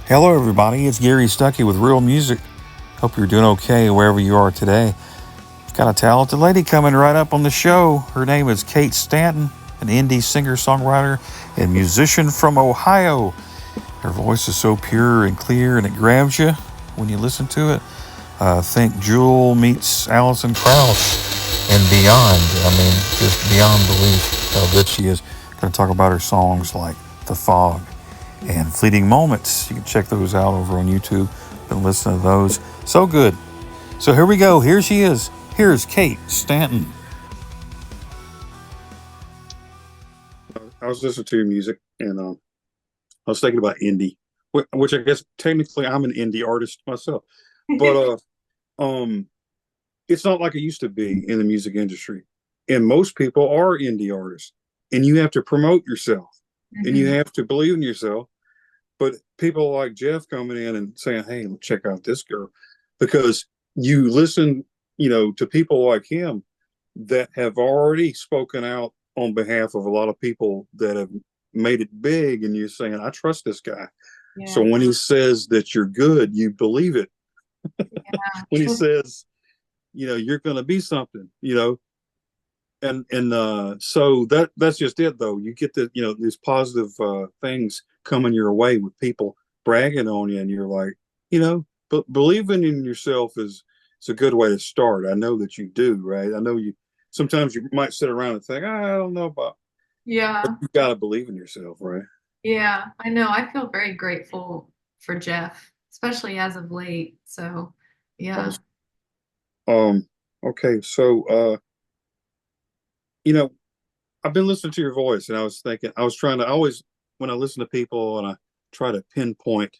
Hello, everybody. It's Gary Stuckey with Real Music. Hope you're doing okay wherever you are today. Got a talented lady coming right up on the show. Her name is Kate Stanton, an indie singer-songwriter and musician from Ohio. Her voice is so pure and clear, and it grabs you when you listen to it. Think Jewel meets Alison Krauss and beyond. I mean, just beyond belief how good she is. Going to talk about her songs like The Fog and Fleeting Moments. You can check those out over on YouTube and listen to those. So good. So here we go. Here she is. Here's Kate Stanton. I was listening to your music, and I was thinking about indie, which I guess technically I'm an indie artist myself, but it's not like it used to be in the music industry. And most people are indie artists, and you have to promote yourself, and you have to believe in yourself. But people like Jeff coming in and saying, "Hey, check out this girl," because you listen, to people like him that have already spoken out on behalf of a lot of people that have made it big, and you're saying, I trust this guy. So Yeah, when he says that you're good, you believe it. When he yeah. says, you're going to be something, and so that's just it, though. You get these positive things coming your way with people bragging on you, and you're like, but believing in yourself is it's a good way to start. I know that you do, right? I know you sometimes you might sit around and think, I don't know about, but Yeah, you got to believe in yourself, right? yeah, I know. I feel very grateful for Jeff, especially as of late. So, yeah. Awesome. um okay, so you know I've been listening to your voice, and I was thinking, I was trying to always, when I listen to people and I try to pinpoint,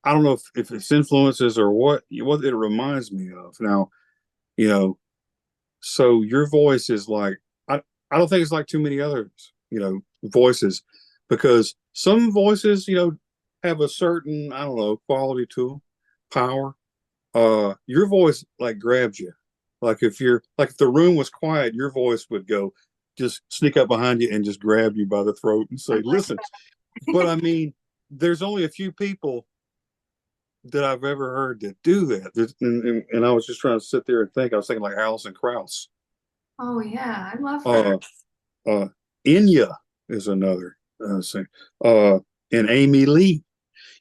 I don't know if it's influences or what it reminds me of. Now, you know, so your voice is like, I don't think it's like too many others, voices, because some voices, have a certain, I don't know, quality to them, power. Your voice like grabs you. Like if the room was quiet, your voice would go just sneak up behind you and just grab you by the throat and I say, listen. But I mean, there's only a few people that I've ever heard that do that. And I was just trying to sit there and think. I was thinking like Alison Krauss. Oh, yeah, I love her. Uh, uh, Inya is another thing. Uh, and Amy Lee.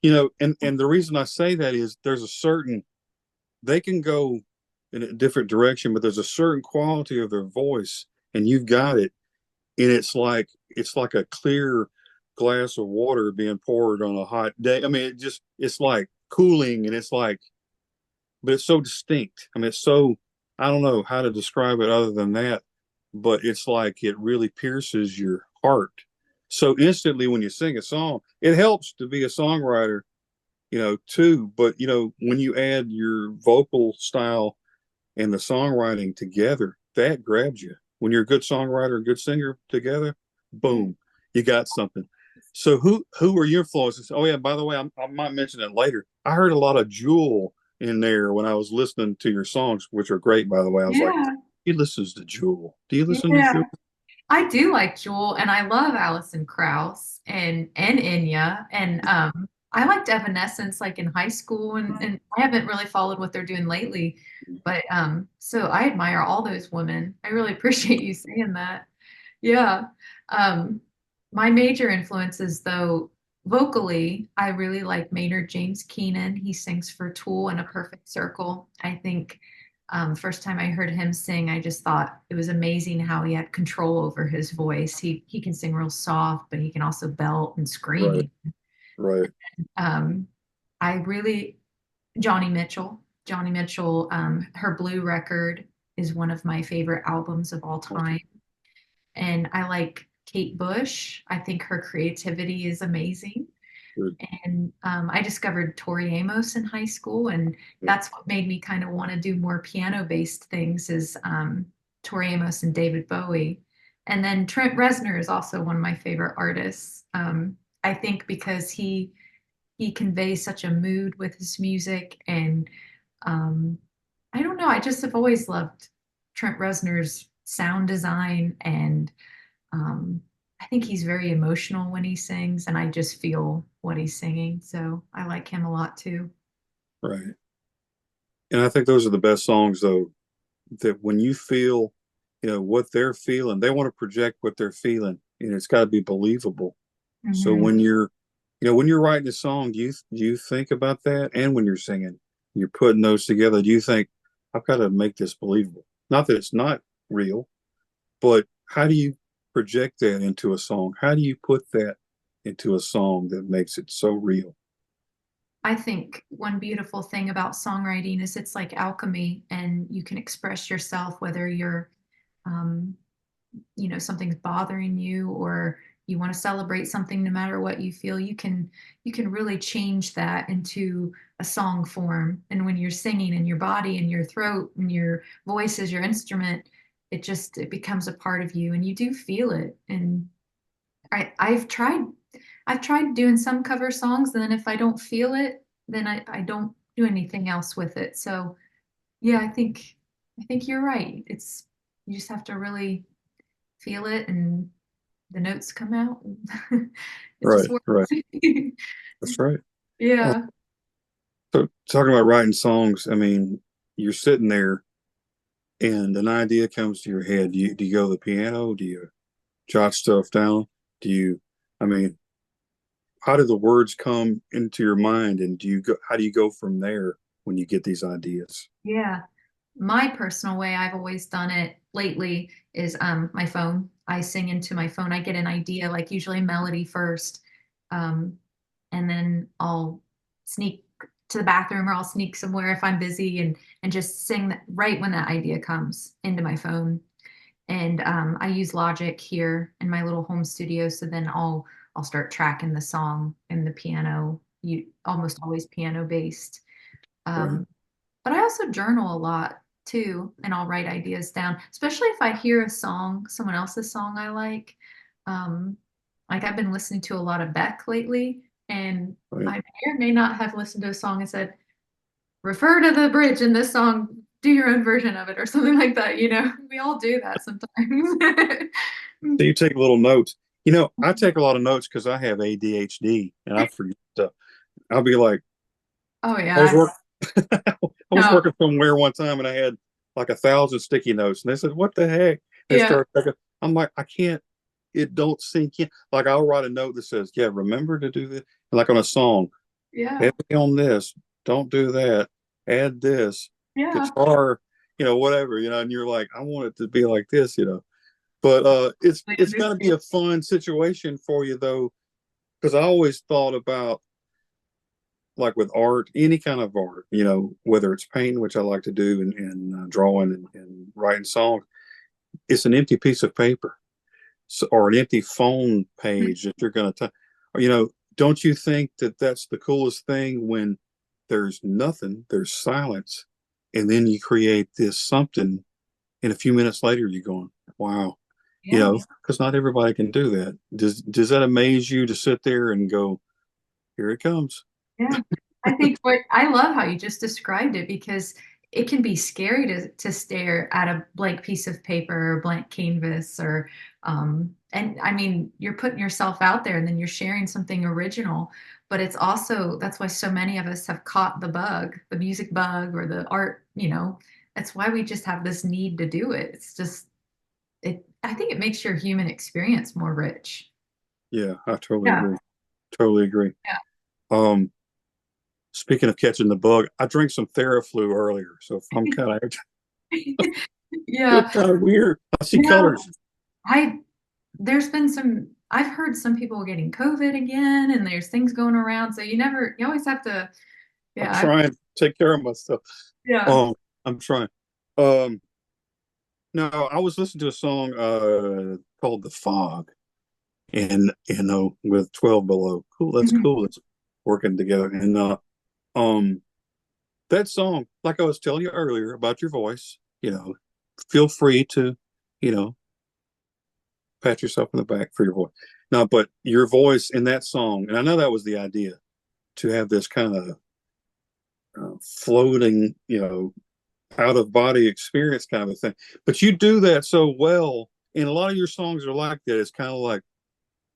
And the reason I say that is there's a certain, they can go in a different direction, but there's a certain quality of their voice, and you've got it, and it's like a clear glass of water being poured on a hot day. I mean, it's like cooling, and it's like, but it's so distinct. I mean, it's so, I don't know how to describe it other than that, but it's like it really pierces your heart. So instantly when you sing a song, it helps to be a songwriter, too. But when you add your vocal style and the songwriting together, that grabs you. When you're a good songwriter and good singer together, boom, you got something. So who are your influences? Oh yeah, by the way, I might mention it later. I heard a lot of Jewel in there when I was listening to your songs, which are great, by the way. I was like, Yeah, he listens to Jewel. Do you listen to yeah. Jewel? I do like Jewel, and I love Alison Krauss and Enya, and I liked Evanescence like in high school, and I haven't really followed what they're doing lately, but so I admire all those women. I really appreciate you saying that. Yeah. Um, my major influences, though, vocally, I really like Maynard James Keenan. He sings for Tool and A Perfect Circle. I think first time I heard him sing, I just thought it was amazing how he had control over his voice. He can sing real soft, but he can also belt and Right, scream. right. Um, I really Johnny Mitchell. Johnny Mitchell, her Blue record is one of my favorite albums of all time. And I like Kate Bush. I think her creativity is amazing. Good. And I discovered Tori Amos in high school, and that's what made me kind of want to do more piano-based things is Tori Amos and David Bowie. And then Trent Reznor is also one of my favorite artists. I think because he conveys such a mood with his music, and um, I don't know, I just have always loved Trent Reznor's sound design and um, I think he's very emotional when he sings, and I just feel what he's singing. So I like him a lot too. Right. And I think those are the best songs, though, that when you feel, what they're feeling, they want to project what they're feeling, and it's got to be believable. So Hmm. when you're writing a song, do you think about that? And when you're singing, you're putting those together, do you think, I've got to make this believable? Not that it's not real, but how do you project that into a song? How do you put that into a song that makes it so real? I think one beautiful thing about songwriting is it's like alchemy, and you can express yourself whether you're, um, something's bothering you or you want to celebrate something. No matter what you feel, you can really change that into a song form. And when you're singing in your body and your throat and your voice is your instrument, it becomes a part of you, and you do feel it. And I've tried doing some cover songs, and then if I don't feel it, then I don't do anything else with it. So yeah, I think you're right. You just have to really feel it, and the notes come out. It just Right, works. right. That's right. Uh, Yeah. so talking about writing songs, I mean, you're sitting there and an idea comes to your head. Do you go to the piano? Do you jot stuff down? Do you, I mean, how do the words come into your mind, and how do you go from there when you get these ideas? Yeah. My personal way I've always done it lately is my phone. I sing into my phone. I get an idea, like usually melody first, um, and then I'll sneak to the bathroom, or I'll sneak somewhere if I'm busy, and just sing that right when that idea comes into my phone. And I use Logic here in my little home studio, so then I'll start tracking the song and the piano. You almost always piano based. Right. Um, but I also journal a lot too, and I'll write ideas down, especially if I hear a song, someone else's song I like. Um, like I've been listening to a lot of Beck lately, and Right. I may or may not have listened to a song and said, refer to the bridge in this song, do your own version of it, or something like that. We all do that sometimes. So you take little notes. I take a lot of notes because I have ADHD and I forget stuff. I'll be like, Oh I was yeah. working, I was No. working somewhere one time and I had like 1,000 sticky notes, and they said, "What the heck?" They Yeah. start thinking, I'm like, I can't. It don't sink in. Like I'll write a note that says, "Yeah, remember to do this." Like on a song, Yeah. heavy on this, don't do that, add this, Yeah. guitar, whatever, and you're like, I want it to be like this. But it's got to be a fun situation for you though, because I always thought about, like with art, any kind of art, whether it's painting, which I like to do, and drawing and writing songs, it's an empty piece of paper, so, or an empty phone page that you're going to, don't you think that that's the coolest thing when there's nothing, there's silence, and then you create this something, and a few minutes later you're going, wow, Yeah. because not everybody can do that. Does that amaze you to sit there and go, here it comes? Yeah. I think what I love how you just described it, because it can be scary to stare at a blank piece of paper or blank canvas, or and I mean you're putting yourself out there, and then you're sharing something original. But it's also, that's why so many of us have caught the bug, the music bug or the art. That's why we just have this need to do it. It's just I think it makes your human experience more rich. Yeah, I totally Yeah. agree. Totally agree. Um, Speaking of catching the bug, I drank some Theraflu earlier, so if I'm kind of feel Yeah. kind of weird. I see You know, colors. I there's been I've heard some people getting COVID again, and there's things going around. So you always have to, I'm yeah, trying to take care of myself. yeah. Um, I'm trying. Um, no, I was listening to a song called "The Fog," and with 12 Below. Cool, that's Mhm. cool. It's working together, and um, that song, like I was telling you earlier about your voice, feel free to, you know, pat yourself in the back for your voice. No, but your voice in that song, and I know that was the idea, to have this kind of floating, out of body experience kind of a thing. But you do that so well, and a lot of your songs are like that. It's kind of like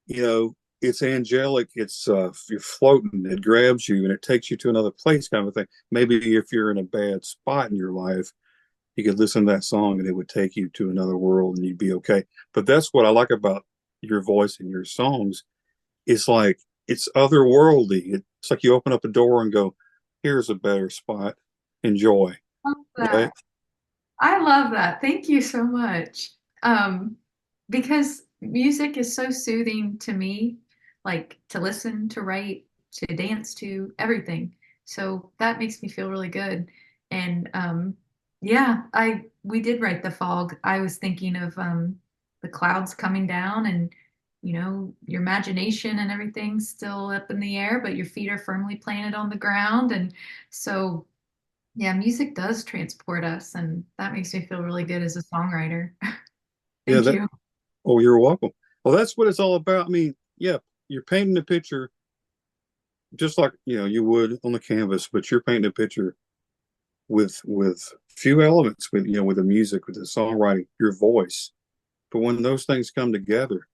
you know, it's angelic. It's you're floating. It grabs you and it takes you to another place, kind of a thing. Maybe if you're in a bad spot in your life, you could listen to that song and it would take you to another world and you'd be okay. But that's what I like about your voice and your songs. It's like it's otherworldly. It's like you open up a door and go, "Here's a better spot. Enjoy." Love Right? that. I love that. Thank you so much. Um, because music is so soothing to me, like to listen, to write, to dance to, everything. So that makes me feel really good. And yeah, I we did write The Fog. I was thinking of the clouds coming down and your imagination and everything's still up in the air, but your feet are firmly planted on the ground. And so yeah, music does transport us, and that makes me feel really good as a songwriter. Yeah, Thank that you. oh, you're welcome. Well, that's what it's all about. I mean, yeah, you're painting a picture just like you would on the canvas, but you're painting a picture with few elements, with the music, with the songwriting, your voice. But when those things come together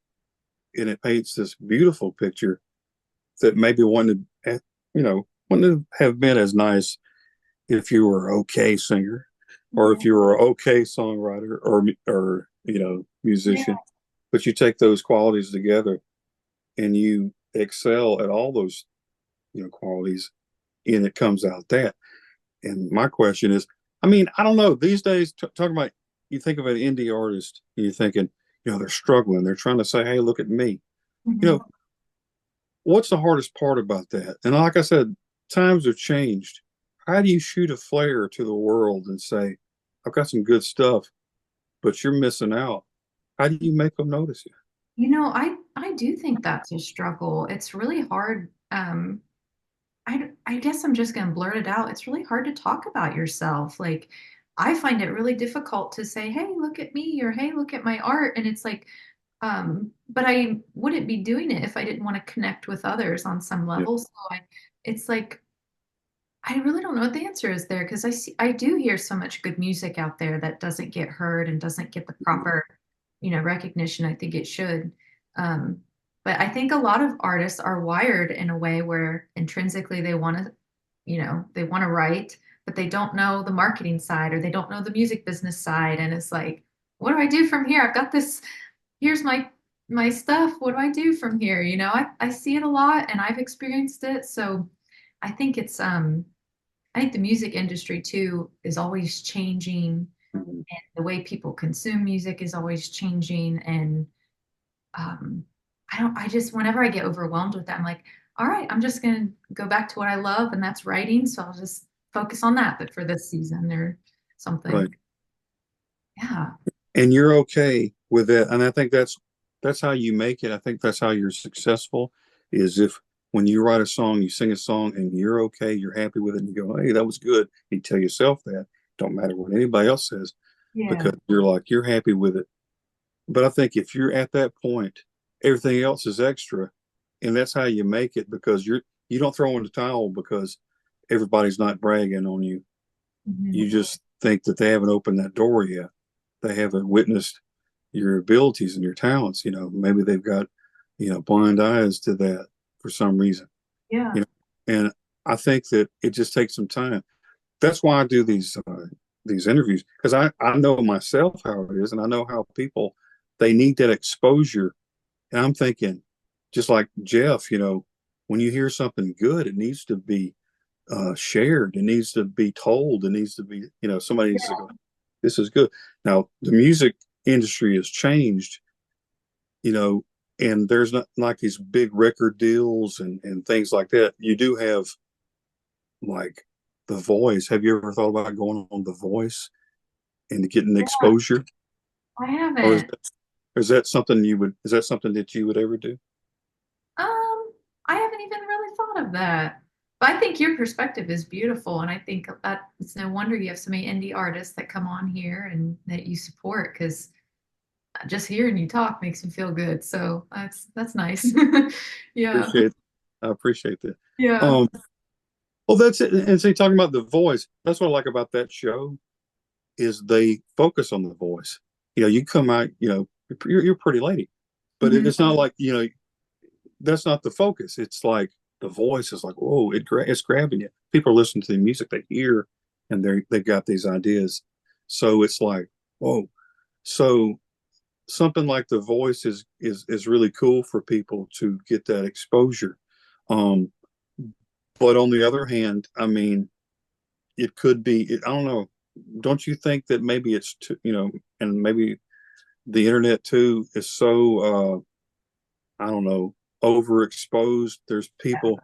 and it paints this beautiful picture that maybe wouldn't have been as nice if you were an okay singer or if Yeah. you were an okay songwriter or Yeah. musician. But you take those qualities together and you excel at all those qualities, and it comes out that. And my question is, I mean, I don't know. These days, talking about, you think of an indie artist, and you're thinking, they're struggling. They're trying to say, "Hey, look at me." You Mhm. know, what's the hardest part about that? And like I said, times have changed. How do you shoot a flare to the world and say, "I've got some good stuff, but you're missing out"? How do you make them notice you? I do think that's a struggle. It's really hard. I guess I'm just going to blurt it out. It's really hard to talk about yourself. Like, I find it really difficult to say, "Hey, look at me," or "Hey, look at my art." And it's like, but I wouldn't be doing it if I didn't want to connect with others on some Yeah, level. So it's like, I really don't know what the answer is there because I do hear so much good music out there that doesn't get heard and doesn't get the proper, recognition I think it should. Um, but I think a lot of artists are wired in a way where intrinsically they want to, they want to write, but they don't know the marketing side or they don't know the music business side. And it's like, what do I do from here? I've got this, here's my stuff. What do I do from here? I see it a lot and I've experienced it. So I think I think the music industry too is always changing, and the way people consume music is always changing. And um, I just, whenever I get overwhelmed with that, I'm like, all right, I'm just going to go back to what I love, and that's writing. So I'll just focus on that, but for this season or right. something. Yeah. And you're okay with that. And I think that's how you make it. I think that's how you're successful, is if when you write a song, you sing a song and you're okay, you're happy with it, and you go, "Hey, that was good." You tell yourself that. Don't matter what anybody else says, Yeah. because you're happy with it. But I think if you're at that point, everything else is extra. And that's how you make it, because you don't throw in the towel because everybody's not bragging on you. Mhm. You just think that they haven't opened that door yet. They haven't witnessed your abilities and your talents. Maybe they've got, blind eyes to that for some reason. Yeah. You know, and I think that it just takes some time. That's why I do these interviews, because I know myself how it is, and I know how people, they need that exposure. And I'm thinking, just like Jeff, when you hear something good, it needs to be shared. It needs to be told. It needs to be, somebody needs to go, "This is good." Now, the music industry has changed, you know, and there's not like these big record deals and things like that. You do have like The Voice. Have you ever thought about going on The Voice and getting Yeah. exposure? I Or is haven't. that, is that something that you would ever do? I haven't even really thought of that. But I think your perspective is beautiful, and I think that it's no wonder you have so many indie artists that come on here and that you support because just hearing you talk makes me feel good. So that's nice. Yeah. Appreciate I appreciate that. Yeah. Um, well, that's it. And see, talking about The Voice, that's what I like about that show, is they focus on the voice. You come out, you're a pretty lady, but Mhm. it's not like, that's not the focus. It's like the voice is like, whoa, it's grabbing you. People are listening to the music they hear, and they've got these ideas. So it's like, whoa. So something like the voice is really cool for people to get that exposure. Um, but on the other hand, I mean, it could be, I don't know. Don't you think that maybe it's too, and maybe the internet too is so, I don't know, overexposed. There's people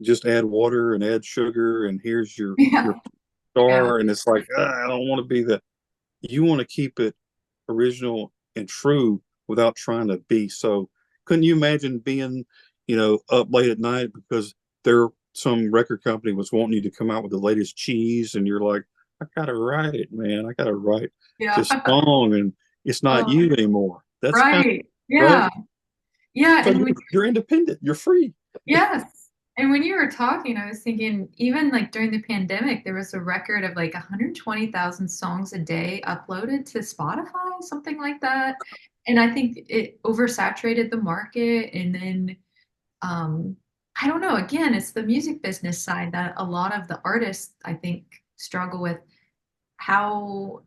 just add water and add sugar, and here's Yeah. your Yeah. star, and it's like, I don't want to be that. You want to keep it original and true without trying to be so. Couldn't you imagine being, up late at night because some record company was wanting you to come out with the latest cheese, and you're like, I gotta write it, man. I gotta write Yeah. this song, and it's not Oh, you anymore. That's kind right. of right. Yeah. Yeah. So you're independent. You're free. Yes. And when you were talking, I was thinking, even like during the pandemic, there was a record of like 120,000 songs a day uploaded to Spotify, something like that. And I think it oversaturated the market. And then, um, I don't know, again, it's the music business side that a lot of the artists, I think, struggle with. How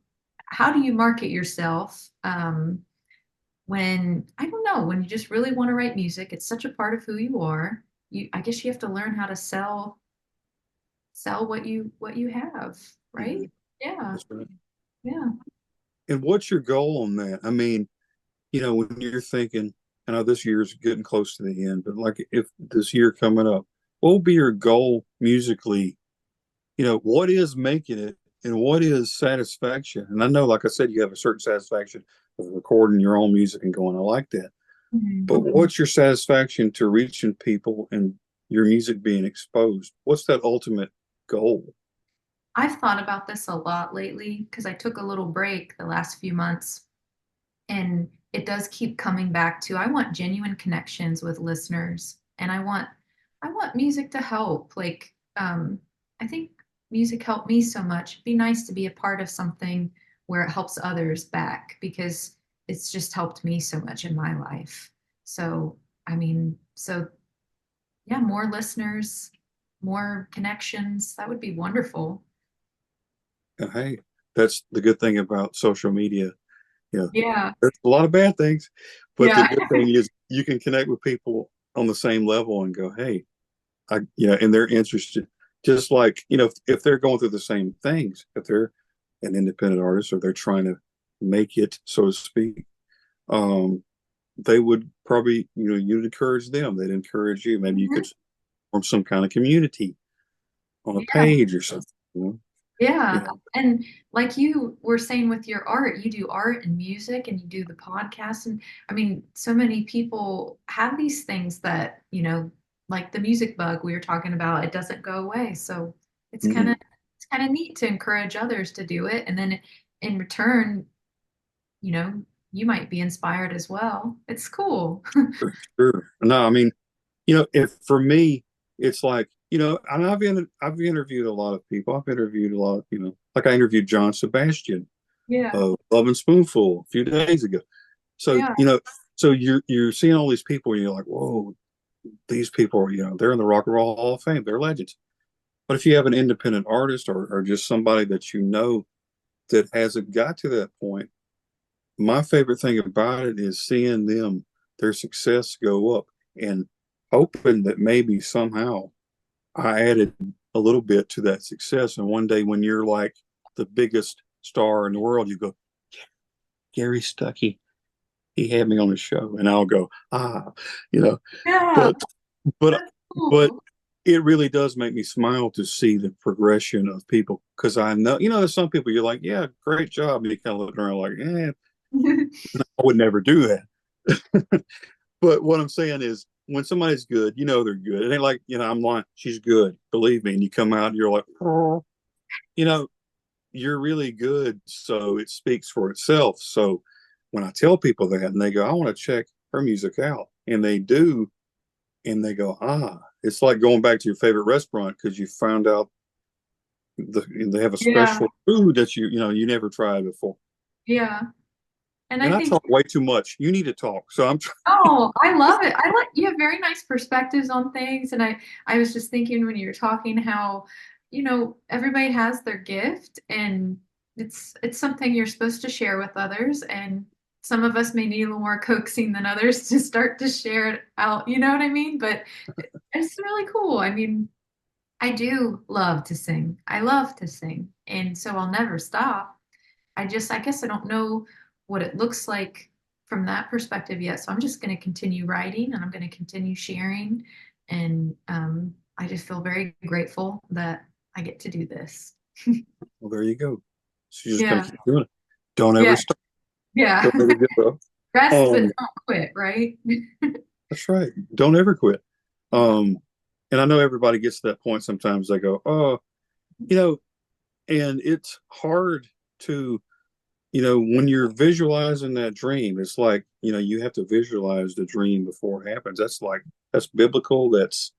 how do you market yourself? When I don't know, when you just really want to write music, it's such a part of who you are. I guess you have to learn how to sell what you have, Mhm. right? Yeah. That's right. Yeah. And what's your goal on that? I mean, when you're thinking, I know this year's getting close to the end, but like if this year coming up, what will be your goal musically? What is making it and what is satisfaction? And I know, like I said, you have a certain satisfaction of recording your own music and going, I like that. Mhm. But what's your satisfaction to reaching people and your music being exposed? What's that ultimate goal? I've thought about this a lot lately because I took a little break the last few months, and it does keep coming back to I want genuine connections with listeners, and I want music to help. Like, I think music helped me so much. It'd be nice to be a part of something where it helps others back, because it's just helped me so much in my life. So I mean, so yeah, more listeners, more connections, that would be wonderful. Hey, that's the good thing about social media. Yeah. There's a lot of bad things, but the Yeah. good thing is you can connect with people on the same level and go, hey, and they're interested. Just like, if they're going through the same things, if they're an independent artist or they're trying to make it, so to speak, um, they would probably, you'd encourage them. They'd encourage you. Maybe you Mhm. could form some kind of community on a Yeah. page or something. Yeah. Yeah. And like you were saying with your art, you do art and music and you do the podcast. And I mean, so many people have these things that, like the music bug we were talking about, it doesn't go away. So it's kind Mhm. of it's kind of neat to encourage others to do it. And then in return, you know, you might be inspired as well. It's cool. For sure. No, I mean, if for me, it's like, and I've interviewed a lot of people. I've interviewed a lot, like I interviewed John Sebastian Yeah. of Love and Spoonful a few days ago. So, Yeah. so you're seeing all these people and you're like, whoa, these people are, they're in the Rock and Roll Hall of Fame. They're legends. But if you have an independent artist or just somebody that that hasn't got to that point, my favorite thing about it is seeing their success go up and hoping that maybe somehow I added a little bit to that success. And one day when you're like the biggest star in the world, you go, Gary Stuckey, he had me on the show. And I'll go, you know, Yeah. but, but, That's but cool. it really does make me smile to see the progression of people. Cause I know, there's some people you're like, yeah, great job. And you kind of look around like, I would never do that. But what I'm saying is, when somebody's good, they're good. It ain't like, I'm like, she's good, believe me. And you come out and you're like, oh, you know, you're really good. So it speaks for itself. So when I tell people that and they go, I want to check her music out, and they do, and they go, it's like going back to your favorite restaurant because you found out they have a Yeah. special food that you never tried before. Yeah. And And I I think, talk way too much. You need to talk. So I'm trying. oh, I love it. I like you have very nice perspectives on things. And I was just thinking when you were talking how, everybody has their gift and it's something you're supposed to share with others. And some of us may need a little more coaxing than others to start to share it out. You know what I mean? But it's really cool. I mean, I do love to sing. I love to sing. And so I'll never stop. I guess I don't know what it looks like from that perspective yet. So I'm just going to continue writing and I'm going to continue sharing. And I just feel very grateful that I get to do this. Well, there you go. So you're just gonna Yeah. keep doing it. Don't ever Yeah. stop. Yeah. Don't ever give up. Rest, but Um, don't quit, right? that's right. Don't ever quit. And I know everybody gets to that point. Sometimes they go, oh, you know, and it's hard to, when you're visualizing that dream, it's like, you have to visualize the dream before it happens. That's biblical. That's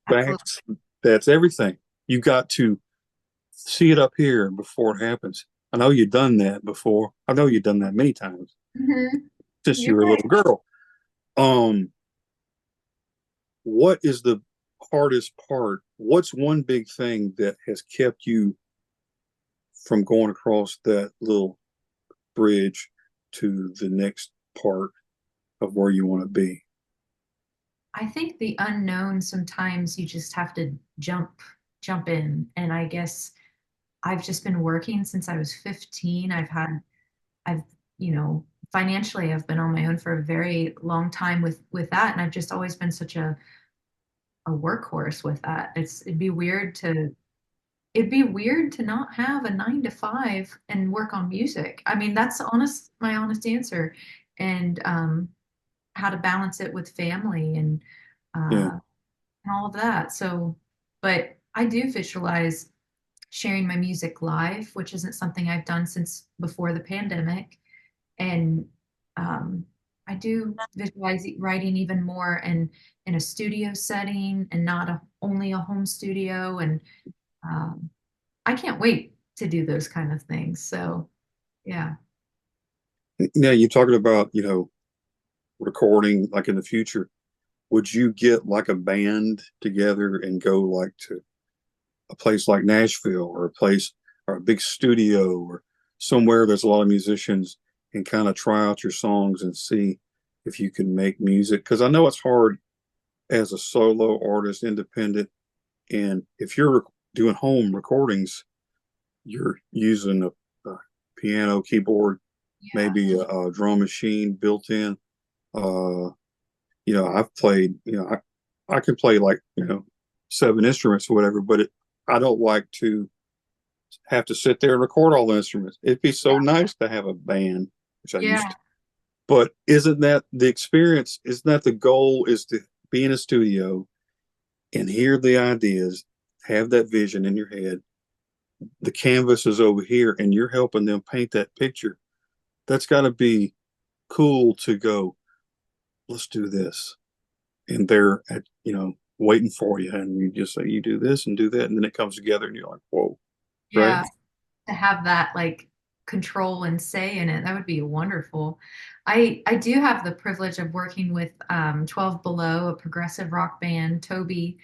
Absolutely. facts. That's everything. You got to see it up here before it happens. I know you've done that before. I know you've done that many times Mhm. since you You're were a right. little girl. Um, what is the hardest part? What's one big thing that has kept you from going across that little bridge to the next part of where you want to be? I think the unknown sometimes you just have to jump in. And I guess I've just been working since I was 15. I've, financially I've been on my own for a very long time with that. And I've just always been such a workhorse with that. It'd be weird to not have a 9 to 5 and work on music. I mean, that's my honest answer. And how to balance it with family Yeah, uh, and all of that. So, but I do visualize sharing my music live, which isn't something I've done since before the pandemic. And I do visualize writing even more in a studio setting and not only a home studio. And um, I can't wait to do those kind of things. So, yeah. now you're talking about recording like in the future. Would you get like a band together and go like to a place like Nashville or a place or a big studio or somewhere there's a lot of musicians and kind of try out your songs and see if you can make music? Because I know it's hard as a solo artist, independent, and if you're doing home recordings, you're using a piano, keyboard, Yeah. maybe a drum machine built in. Uh, I've played, I can play like, 7 instruments or whatever, but I don't like to have to sit there and record all the instruments. It'd be so nice to have a band, which I used Yeah. to. But isn't that the experience? Isn't that the goal is to be in a studio and hear the ideas, have that vision in your head. The canvas is over here and you're helping them paint that picture. That's got to be cool to go, let's do this. And they're waiting for you. And you just say, you do this and do that. And then it comes together and you're like, whoa, right? Yeah. To have that like control and say in it, that would be wonderful. I do have the privilege of working with 12 Below, a progressive rock band. Toby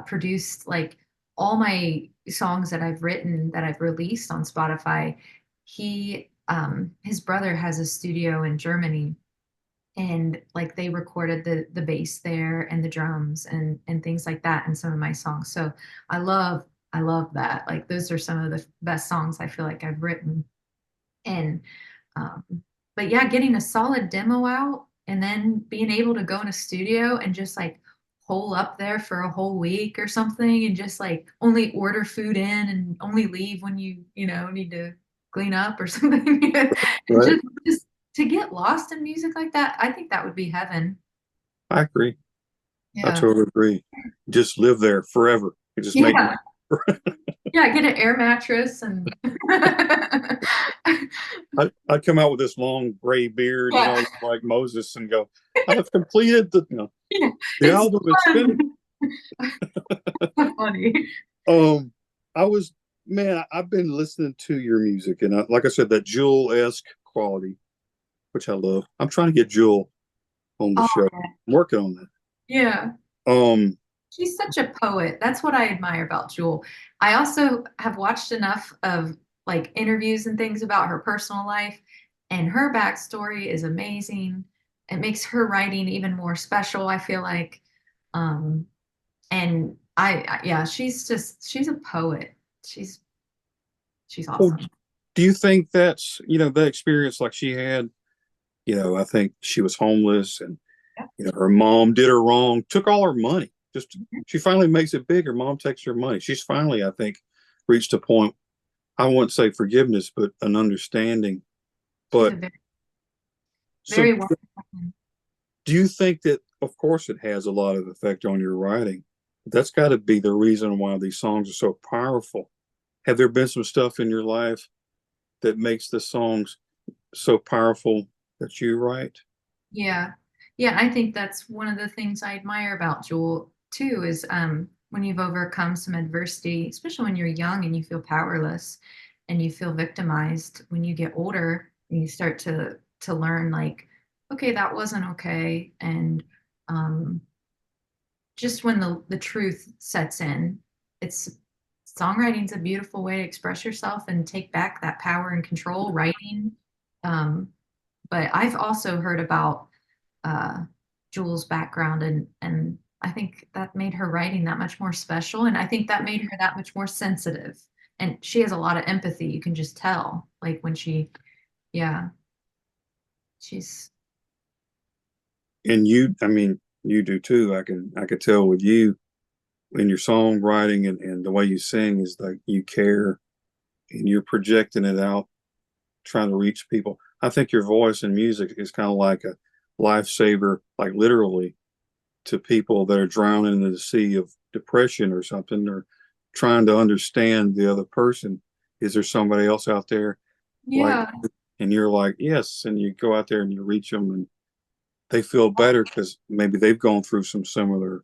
produced like all my songs that I've written that I've released on Spotify. His brother has a studio in Germany, and like they recorded the bass there and the drums and things like that in some of my songs. So I love I love that. Like those are some of the best songs I feel like I've written. And um, but yeah, getting a solid demo out and then being able to go in a studio and just like hole up there for a whole week or something and just like only order food in and only leave when you need to clean up or something. And Right. just to get lost in music like that, I think that would be heaven. I agree. I Yeah. totally agree. Just live there forever. You just make Yeah. Yeah, get an air mattress and I'd come out with this long gray beard, yeah. like Moses, and go, I've completed Yeah. the It's album is finished. fun. Funny. Um, I was, man, I've been listening to your music, and like I said, that Jewel-esque quality, which I love. I'm trying to get Jewel on the Oh, show. yeah. I'm working on that. Yeah. Um, She's such a poet. That's what I admire about Jewel. I also have watched enough of like interviews and things about her personal life, and her backstory is amazing. It makes her writing even more special, I feel like. Um, and yeah, she's a poet. She's well, awesome. do you think that's, that experience like she had, I think she was homeless and, Yeah. her mom did her wrong, took all her money. Just, she finally makes it big. Her mom takes her money. She's finally, I think, reached a point, I wouldn't say forgiveness, but an understanding. She's a But very, so very wonderful person. do you think that, of course, it has a lot of effect on your writing? That's got to be the reason why these songs are so powerful. Have there been some stuff in your life that makes the songs so powerful that you write? Yeah. Yeah, I think that's one of the things I admire about Jewel too is when you've overcome some adversity, especially when you're young and you feel powerless and you feel victimized, when you get older and you start to learn like, okay, that wasn't okay. And um just when the truth sets in, it's songwriting's a beautiful way to express yourself and take back that power and control, writing. Um, but I've also heard about uh, Jewel's background, and I think that made her writing that much more special, and I think that made her that much more sensitive. And she has a lot of empathy. You can just tell, like when yeah, she's And you, I mean, you do too. I could tell with you in your songwriting and the way you sing is like you care and you're projecting it out, trying to reach people. I think your voice and music is kind of like a lifesaver, like literally to people that are drowning in the sea of depression or something, or trying to understand the other person. Is there somebody else out there like, yeah, and you're like, yes, and you go out there and you reach them and they feel better because maybe they've gone through some similar,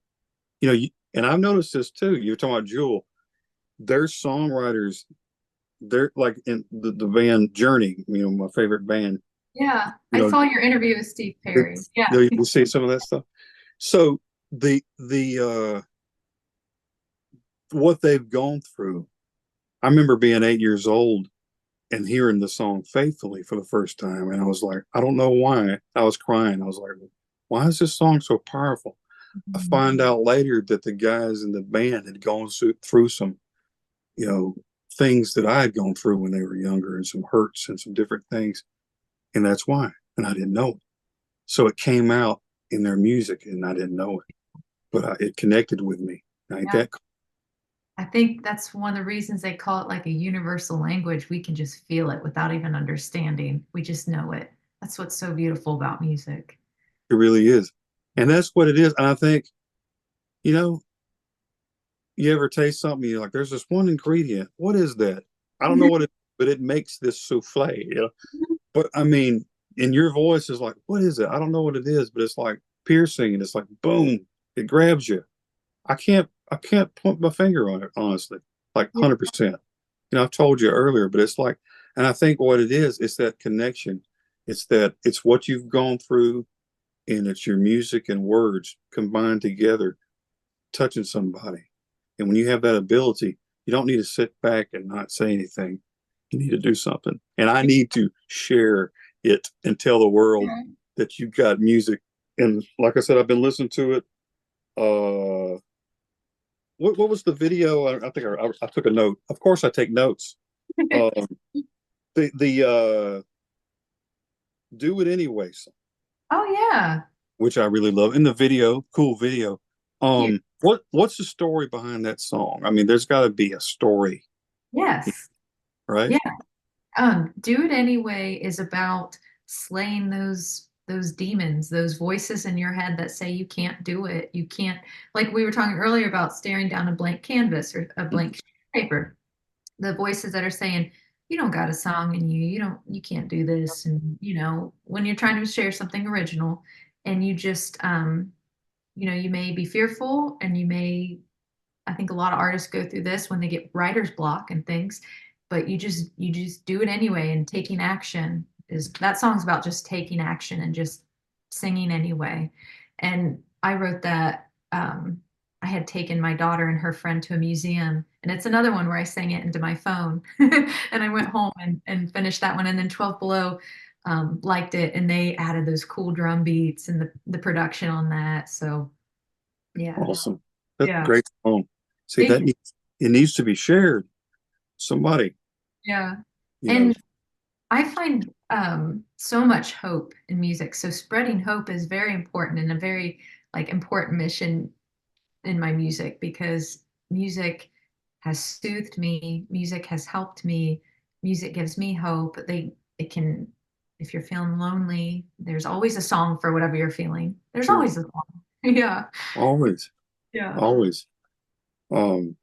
and I've noticed this too. You're talking about Jewel. Their songwriters, they're like in the band Journey, my favorite band. yeah. You I know, saw your interview with Steve Perry. Yeah, you see some of that stuff. So the what they've gone through. I remember being 8 years old and hearing the song Faithfully for the first time. And I was like, I don't know why. I was crying. I was like, why is this song so powerful? I Mhm. find out later that the guys in the band had gone through some, you know, things that I had gone through when they were younger and some hurts and some different things. And that's why. And I didn't know it. So it came out in their music and I didn't know it, but it connected with me. Ain't Yeah. that cool? I think that's one of the reasons they call it like a universal language. We can just feel it without even understanding. We just know it. That's what's so beautiful about music. It really is. And that's what it is. And I think, you know, you ever taste something, you're like, there's this one ingredient. What is that? I don't know what it, but it makes this souffle. But I mean, and your voice is like, what is it? I don't know what it is, but it's like piercing and it's like boom, it grabs you. I can't point my finger on it, honestly, like Yeah. 100%. I've told you earlier, but it's like, and I think what it is, it's that connection. It's what you've gone through and it's your music and words combined together, touching somebody. And when you have that ability, you don't need to sit back and not say anything. You need to do something. And I need to share it and tell the world that you've got music. And like I said, I've been listening to it. What was the video? I think I took a note. Of course, I take notes. Um, the "Do It Anyway" song, Oh yeah. which I really love. In the video, cool video. Thank you. What's the story behind that song? I mean, there's got to be a story, Yes. right? Yeah. Do It Anyway is about slaying those demons, those voices in your head that say you can't do it. You can't, like we were talking earlier about staring down a blank canvas or a blank sheet of paper. The voices that are saying, you don't got a song in you, you can't do this. And when you're trying to share something original and you just you may be fearful and I think a lot of artists go through this when they get writer's block and things, but you just do it anyway, and taking action is that song's about just taking action and just singing anyway. And I wrote that I had taken my daughter and her friend to a museum, and it's another one where I sang it into my phone. And I went home and finished that one. And then 12 Below liked it, and they added those cool drum beats and the production on that. So yeah. Awesome. That's a Yeah. great song. See, Thank you. it needs to be shared. Somebody, Yeah. you know, And I find so much hope in music. So spreading hope is very important and a very like important mission in my music, because music has soothed me, music has helped me, music gives me hope. It can, if you're feeling lonely, there's always a song for whatever you're feeling. There's sure, always a song. Yeah. always, Yeah. always. Um,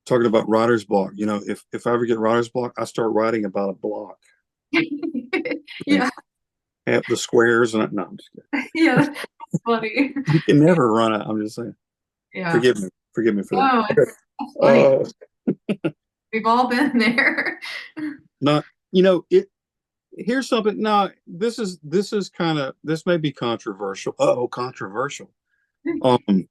Talking about writer's block, you know, if I ever get writer's block, I start writing about a block and Yeah. have the squares and no, I'm just kidding. Yeah. That's funny. You can never run out. I'm just saying. Yeah. Forgive me for that. No, Okay. it's funny. Uh, We've all been there. not, you know, it. Here's something. No, this is kind of this may be controversial. Oh, controversial. Um,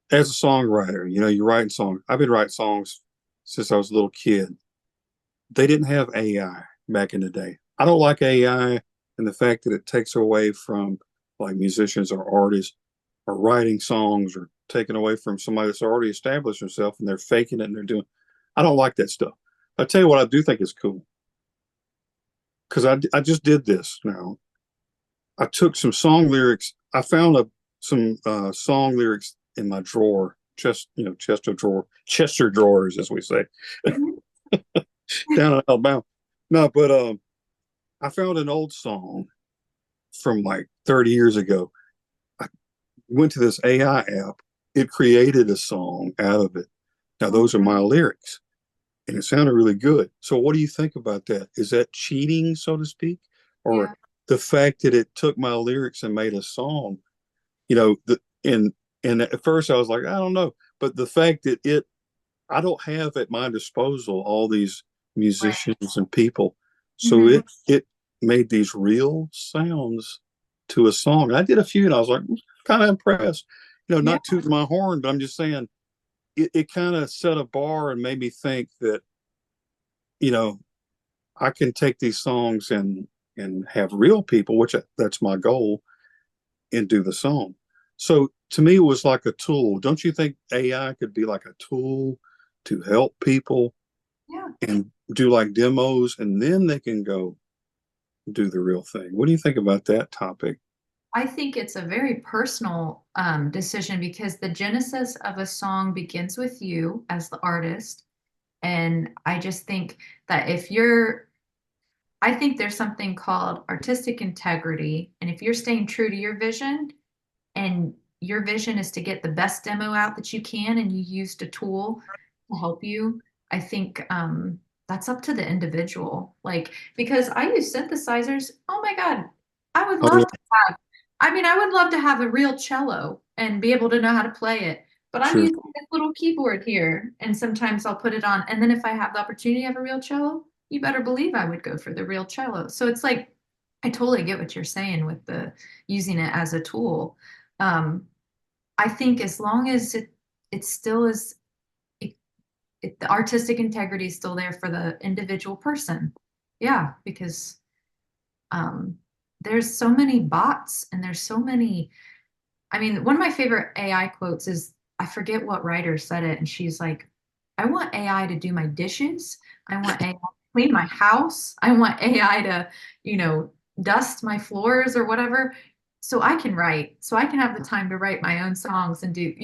as a songwriter, you know, you're writing songs. I've been writing songs since I was a little kid. They didn't have AI back in the day. I don't like AI and the fact that it takes away from like musicians or artists or writing songs or taking away from somebody that's already established themselves and they're faking it and they're doing. I don't like that stuff. I tell you what, I do think is cool because I just did this now. I took some song lyrics. I found some song lyrics in my drawer, Chester drawers, as we say, down in Alabama. No, but I found an old song from like 30 years ago. I went to this AI app. It created a song out of it. Now those are my lyrics, and it sounded really good. So what do you think about that? Is that cheating, so to speak, Yeah. or the fact that it took my lyrics and made a song? You know, and at first I was like, I don't know, but the fact that I don't have at my disposal all these Right. musicians and people, so Mhm. it made these real sounds to a song. I did a few, and I was like, kind of impressed. You know, Yeah. not tooting my horn, but I'm just saying it kind of set a bar and made me think that, you know, I can take these songs and have real people, which that's my goal, and do the song. So to me, it was like a tool. Don't you think AI could be like a tool to help people Yeah. and do like demos, and then they can go do the real thing? What do you think about that topic? I think it's a very personal decision, because the genesis of a song begins with you as the artist. And I just think that I think there's something called artistic integrity. And if you're staying true to your vision, and your vision is to get the best demo out that you can, and you used a tool to help you, I think that's up to the individual. Like, because I use synthesizers. Oh my God, I would Oh yeah, love to have, I mean, I would love to have a real cello and be able to know how to play it. But I'm sure. using this little keyboard here, and sometimes I'll put it on. And then if I have the opportunity of a real cello, you better believe I would go for the real cello. So it's like, I totally get what you're saying with the using it as a tool. Um, I think as long as it still is, the artistic integrity is still there for the individual person. Yeah, because um, there's so many bots, and there's so many. I mean, one of my favorite AI quotes is, I forget what writer said it, and she's like, I want AI to do my dishes. I want AI to clean my house. I want AI to, dust my floors or whatever. So I can write, so I can have the time to write my own songs and do,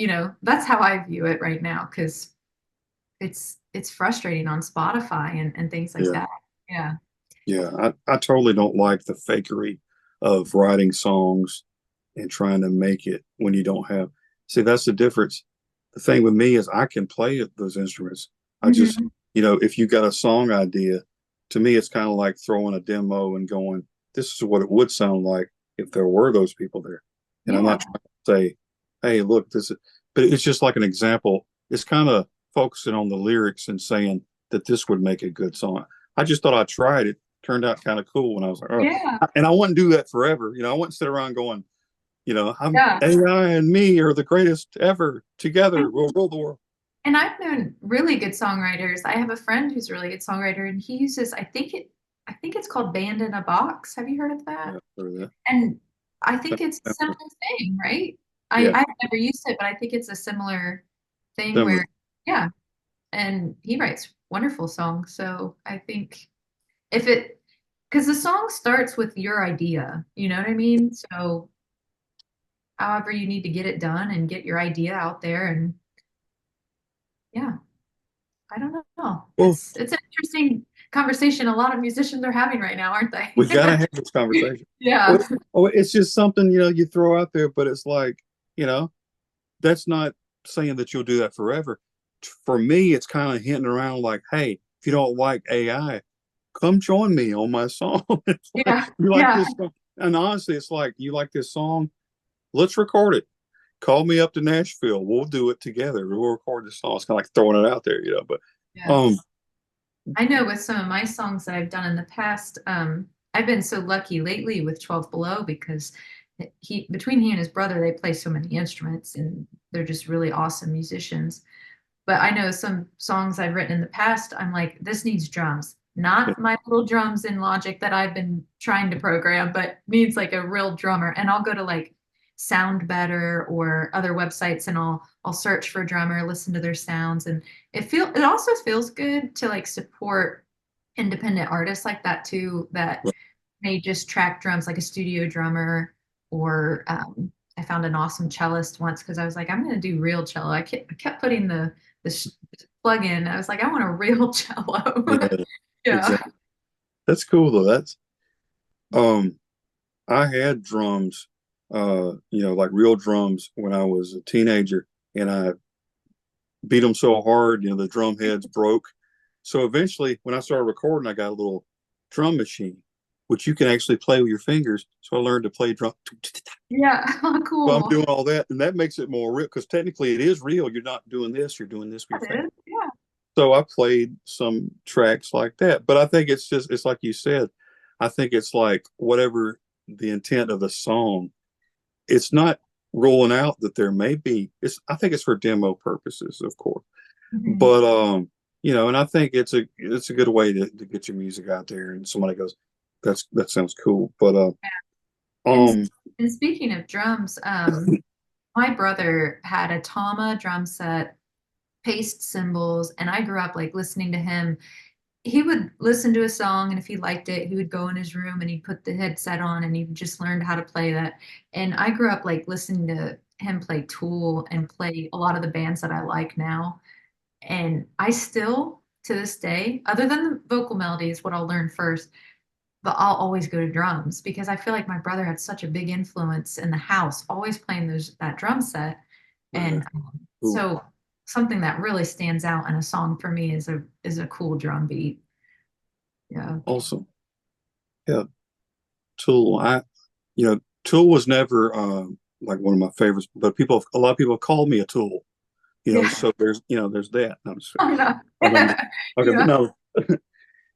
that's how I view it right now, because it's frustrating on Spotify and things like Yeah, that. Yeah. yeah. I totally don't like the fakery of writing songs and trying to make it when you don't have. See, that's the difference. The thing with me is I can play those instruments. I just, Hmm. if you got a song idea, to me, it's kind of like throwing a demo and going, this is what it would sound like if there were those people there. And I'm Yeah. not trying to say, hey, look, this is, but it's just like an example. It's kind of focusing on the lyrics and saying that this would make a good song. I just thought I'd try it. turned out kind of cool. And I was like, oh, Yeah. and I wouldn't do that forever. I wouldn't sit around going, I'm Yeah. AI and me are the greatest ever. Together, we'll rule the world. And I've known really good songwriters. I have a friend who's a really good songwriter, and he uses, I think it's called Band in a Box. Have you heard of that? Yeah, for that. And I think it's a similar thing, right? Yeah, I've never used it, but I think it's a similar thing similar. where, yeah, and he writes wonderful songs. So I think if it, because the song starts with your idea, you know what I mean? So however you need to get it done and get your idea out there, and yeah, I don't know. Well, It's an interesting conversation a lot of musicians are having right now, aren't they? we got to have this conversation. Yeah. It's just something, you throw out there, but it's like, that's not saying that you'll do that forever. For me, it's kind of hinting around like, hey, if you don't like AI, come join me on my song. It's like, Yeah. you like Yeah. this song? And honestly, it's like, you like this song? Let's record it. Call me up to Nashville. We'll do it together. We'll record this song. It's kind of like throwing it out there, But Yes. I know with some of my songs that I've done in the past, I've been so lucky lately with 12 Below because between he and his brother, they play so many instruments and they're just really awesome musicians. But I know some songs I've written in the past, I'm like, this needs drums, yeah, not my little drums in Logic that I've been trying to program, but needs like a real drummer. And I'll go to like Sound Better or other websites and I'll search for a drummer, listen to their sounds, and it also feels good to like support independent artists like that too, that may just track drums like a studio drummer or I found an awesome cellist once because I was like, I'm going to do real cello. I kept putting the plug in. I was like, I want a real cello. yeah, Yeah. exactly. That's cool though. Um, I had drums, like real drums when I was a teenager, and I beat them so hard, the drum heads broke. So eventually, when I started recording, I got a little drum machine, which you can actually play with your fingers. So I learned to play drum. Yeah. So I'm Cool. doing all that, and that makes it more real because technically it is real. You're not doing this; you're doing this with your That fingers. is. Yeah. So I played some tracks like that, but I think it's like you said. I think it's like whatever the intent of the song. It's not ruling out that there may be. I think it's for demo purposes, of course. Mhm. But and I think it's a good way to get your music out there, and somebody goes, that sounds cool. But And, um, and speaking of drums, my brother had a Tama drum set, paste cymbals, and I grew up like listening to him. He would listen to a song, and if he liked it, he would go in his room and he'd put the headset on and he just learned how to play that. And I grew up like listening to him play Tool and play a lot of the bands that I like now. And I still, to this day, other than the vocal melody is what I'll learn first, but I'll always go to drums because I feel like my brother had such a big influence in the house, always playing that drum set. And cool. so something that really stands out in a song for me is a cool drum beat. Yeah. Awesome. Yeah, Tool. Tool was never like one of my favorites, but a lot of people have called me a Tool. Yeah. So there's that. No, I'm just, Oh, no. okay, but Yeah. no,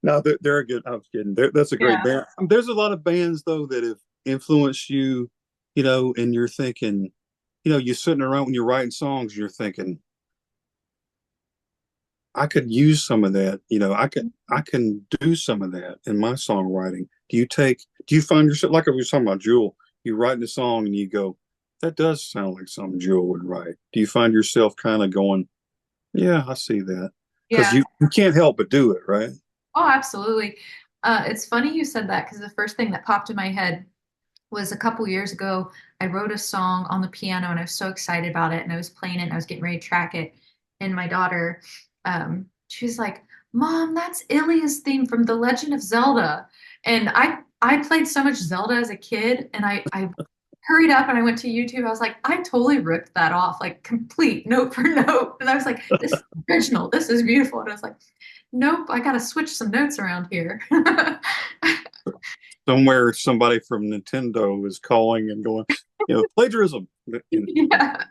no, they're a good. I was kidding. That's a great Yeah. band. There's a lot of bands though that have influenced you, and you're thinking, you're sitting around when you're writing songs, you're thinking, I could use some of that. I can do some of that in my songwriting. Do you find yourself like I was talking about Jewel? You write the song and you go, that does sound like something Jewel would write. Do you find yourself kind of going, yeah, I see that? Because Yeah. you can't help but do it, right? Oh, absolutely. It's funny you said that because the first thing that popped in my head was a couple years ago. I wrote a song on the piano and I was so excited about it and I was playing it and I was getting ready to track it. And my daughter, she was like, Mom, that's Ilia's theme from The Legend of Zelda. And I played so much Zelda as a kid and I hurried up and I went to YouTube. I was like, I totally ripped that off, like complete note for note. And I was like, this is original. This is beautiful. And I was like, nope, I got to switch some notes around here. Somewhere somebody from Nintendo is calling and going, plagiarism. Yeah.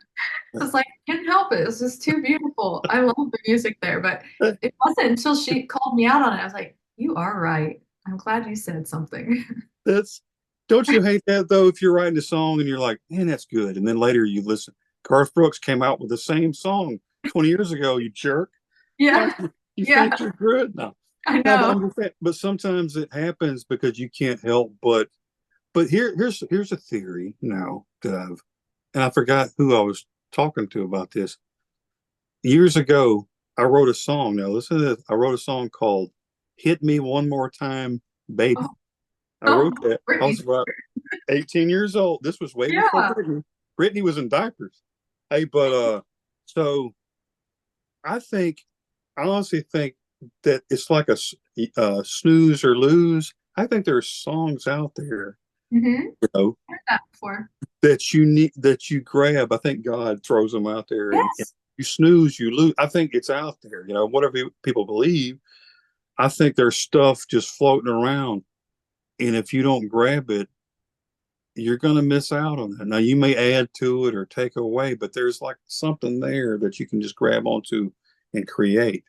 I was like, I can't help it. It's just too beautiful. I love the music there. But it wasn't until she called me out on it. I was like, you are right. I'm glad you said something. That's don't you hate that though? If you're writing a song and you're like, man, that's good, and then later you listen, Garth Brooks came out with the same song 20 years ago. You jerk! Yeah. Like you Yeah, think you're good? No, I no, but know. but sometimes it happens because you can't help but. But here's a theory now that and I forgot who I was talking to about this years ago. I wrote a song. Now listen to this. I wrote a song called "Hit Me One More Time, Baby." Oh, I oh, wrote that. I Brittany. was about 18 years old. This was way before Yeah. Brittany. Brittany was in diapers. Hey, but so I think I honestly think that it's like a snooze or lose. I think there's songs out there, Mm-hmm. you know, Heard that before. that you need that you grab. I think God throws them out there, and Yes. you snooze, you lose. I think it's out there. Whatever people believe. I think there's stuff just floating around, and if you don't grab it, you're going to miss out on that. Now, you may add to it or take away, but there's like something there that you can just grab onto and create.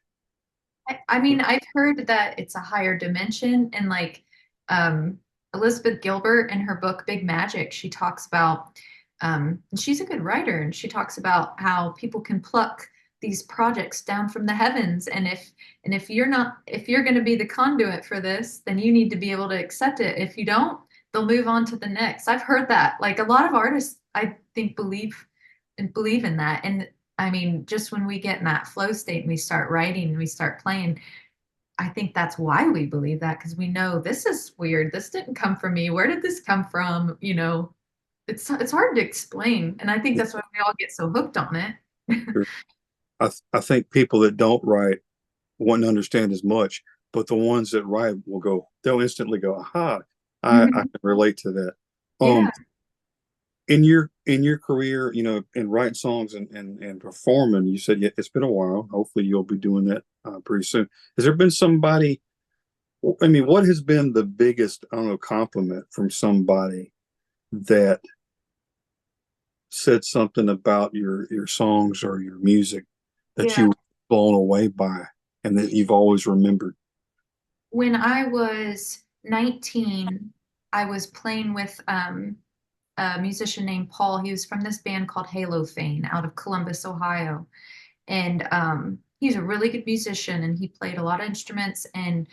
I mean, I've heard that it's a higher dimension, and like um, Elizabeth Gilbert in her book Big Magic, she talks about, and she's a good writer, and she talks about how people can pluck these projects down from the heavens, and if you're going to be the conduit for this, then you need to be able to accept it. If you don't, they'll move on to the next. I've heard that. Like a lot of artists, I think believe in that, and I mean, just when we get in that flow state and we start writing and we start playing, I think that's why we believe that because we know this is weird. This didn't come from me. Where did this come from? It's hard to explain, and I think that's why we all get so hooked on it. I think people that don't write wouldn't understand as much, but the ones that write they'll instantly go, aha, I Mhm. can relate to that. Yeah. Um, in your career, in writing songs and performing, you said yeah, it's been a while. Hopefully, you'll be doing that pretty soon. Has there been somebody? I mean, what has been the biggest, I don't know, compliment from somebody that said something about your songs or your music that Yeah. you were blown away by and that you've always remembered? When I was 19, I was playing with a musician named Paul. He was from this band called Halo Fane out of Columbus, Ohio. And he's a really good musician and he played a lot of instruments. And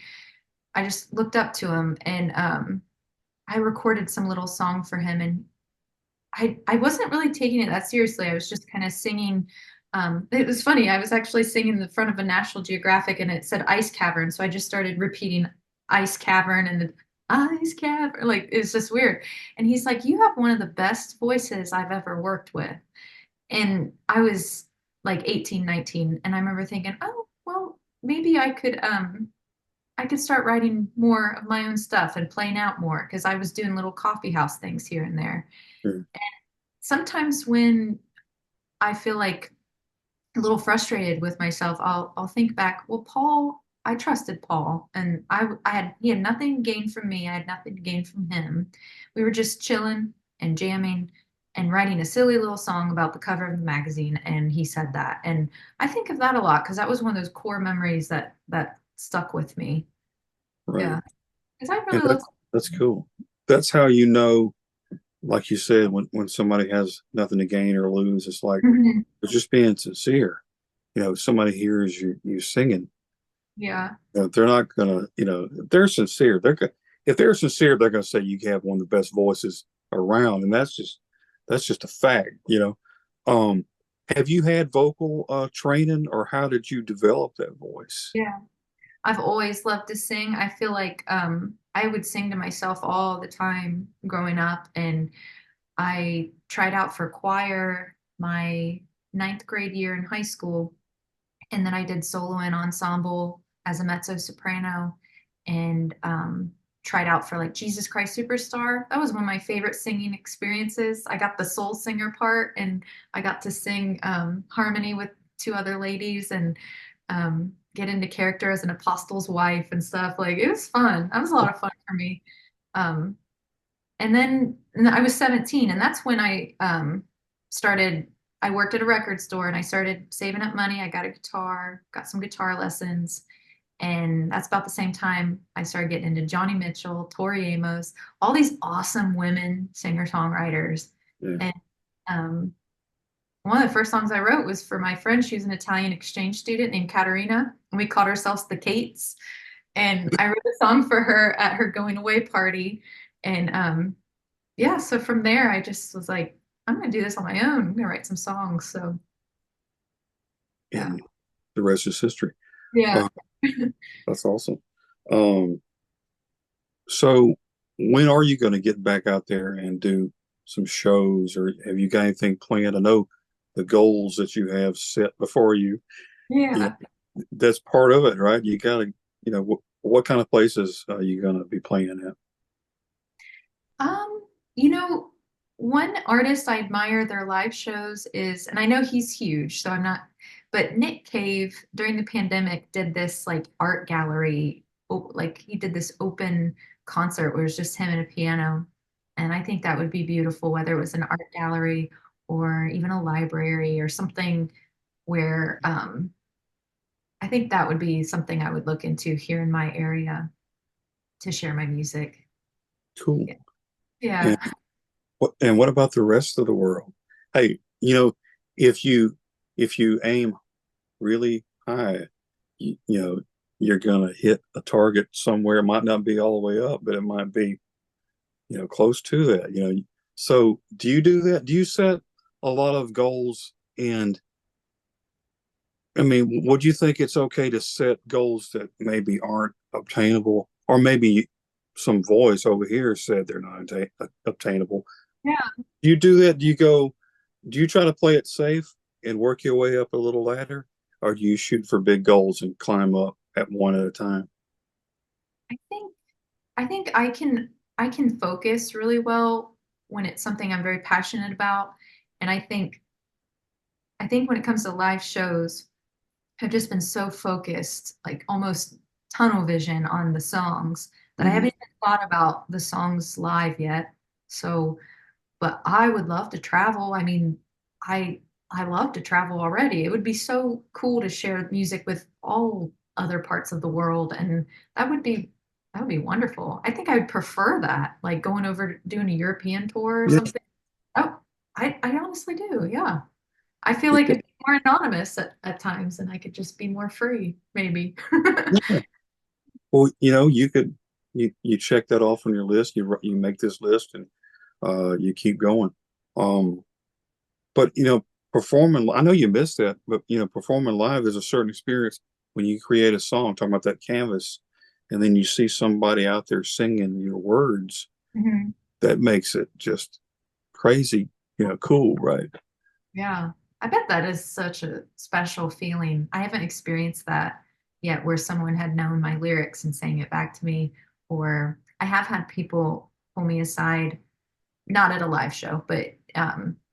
I just looked up to him and I recorded some little song for him. And I wasn't really taking it that seriously. I was just kind of singing. It was funny. I was actually singing in the front of a National Geographic and it said Ice Cavern. So I just started repeating Ice Cavern and the Ice Cavern. Like, it's just weird. And he's like, you have one of the best voices I've ever worked with. And I was like 18, 19, and I remember thinking, oh, well, maybe I could start writing more of my own stuff and playing out more because I was doing little coffee house things here and there. Sure. Sometimes when I feel like a little frustrated with myself, I'll think back, well, Paul, I trusted Paul and he had nothing to gain from me. I had nothing to gain from him. We were just chilling and jamming and writing a silly little song about the cover of the magazine. And he said that. And I think of that a lot because that was one of those core memories that stuck with me. Right. Yeah. Because I And really look. that's cool. That's how like you said, when somebody has nothing to gain or lose, it's like Mhm. they're just being sincere. Somebody hears you singing. Yeah. They're not gonna, if they're sincere, if they're sincere, they're gonna say you have one of the best voices around, and that's just a fact. Um, have you had vocal training, or how did you develop that voice? Yeah. I've always loved to sing. I feel like I would sing to myself all the time growing up, and I tried out for choir my ninth grade year in high school, and then I did solo and ensemble as a mezzo soprano, and tried out for like Jesus Christ Superstar. That was one of my favorite singing experiences. I got the soul singer part, and I got to sing harmony with two other ladies, and get into character as an apostle's wife and stuff. Like it was fun. That was a lot of fun for me. Um, and then I was 17, and that's when I started. I worked at a record store, and I started saving up money. I got a guitar, got some guitar lessons, And that's about the same time I started getting into Johnny Mitchell, Tori Amos, all these awesome women singer-songwriters. Yeah. And one of the first songs I wrote was for my friend. She was an Italian exchange student named Katerina, and we called ourselves the Kates. And I wrote a song for her at her going away party. And yeah, so from there, I just was like, I'm going to do this on my own. I'm going to write some songs. So yeah. And the rest is history. Yeah. That's awesome. Um, so when are you going to get back out there and do some shows, or have you got anything planned? I know the goals that you have set before you, Yeah. that's part of it, right? You got to, what kind of places are you going to be playing at? Um, you know, one artist I admire their live shows is, and I know he's huge, so I'm not, but Nick Cave during the pandemic did this like art gallery, like he did this open concert where it was just him and a piano. And I think that would be beautiful, whether it was an art gallery or even a library or something where I think that would be something I would look into here in my area to share my music. Cool. Yeah. And what about the rest of the world? Hey, if you aim really high, you're gonna hit a target somewhere. It might not be all the way up, but it might be, close to that. So do you do that? Do you set a lot of goals? And I mean, would you think it's okay to set goals that maybe aren't obtainable, or maybe some voice over here said they're not obtainable? Yeah. Do you do that? Do you try to play it safe and work your way up a little ladder? Or do you shoot for big goals and climb up at one at a time? I think I can focus really well when it's something I'm very passionate about. And I think when it comes to live shows, I've just been so focused, like almost tunnel vision on the songs that I Mhm. haven't even thought about the songs live yet. So, but I would love to travel. I mean, I I love to travel already. It would be so cool to share music with all other parts of the world, and that would be that would be wonderful. I think I would prefer that, like going over doing a European tour or Yeah, something. Oh, I honestly do. Yeah. I feel you like could. it'd be more anonymous at times and I could just be more free, maybe. Yeah. Well, you could you check that off on your list. You make this list and you keep going. Um, but performing. I know you missed that, but performing live is a certain experience when you create a song. Talking about that canvas, and then you see somebody out there singing your words. Mhm. That makes it just crazy, cool, right? Yeah. I bet that is such a special feeling. I haven't experienced that yet where someone had known my lyrics and sang it back to me. Or I have had people pull me aside, not at a live show, but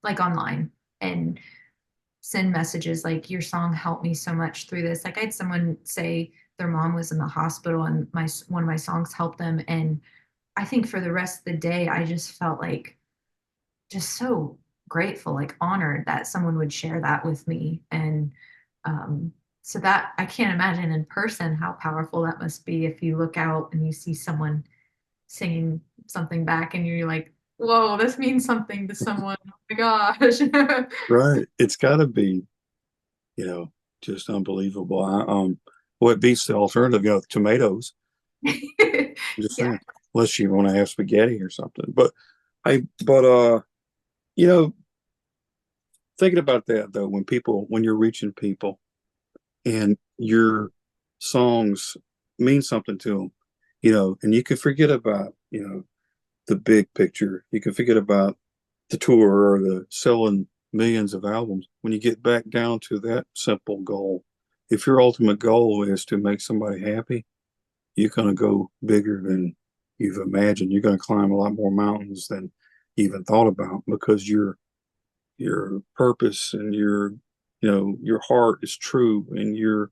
like online and send messages like your song helped me so much through this. Like I had someone say their mom was in the hospital and my one of my songs helped them. And I think for the rest of the day, I just felt like just so grateful, like honored that someone would share that with me. And so that I can't imagine in person how powerful that must be if you look out and you see someone singing something back and you're like, whoa, this means something to someone. Oh my gosh. Right. It's got to be, you know, just unbelievable. What beats the alternative? Tomatoes. I'm just Yeah. saying, unless you want to have spaghetti or something. But you know, thinking about that though, when you're reaching people and your songs mean something to them, and you can forget about, the big picture. You can forget about the tour or the selling millions of albums. When you get back down to that simple goal, if your ultimate goal is to make somebody happy, you're going to go bigger than you've imagined. You're going to climb a lot more mountains than you even thought about because your purpose and your heart is true and you're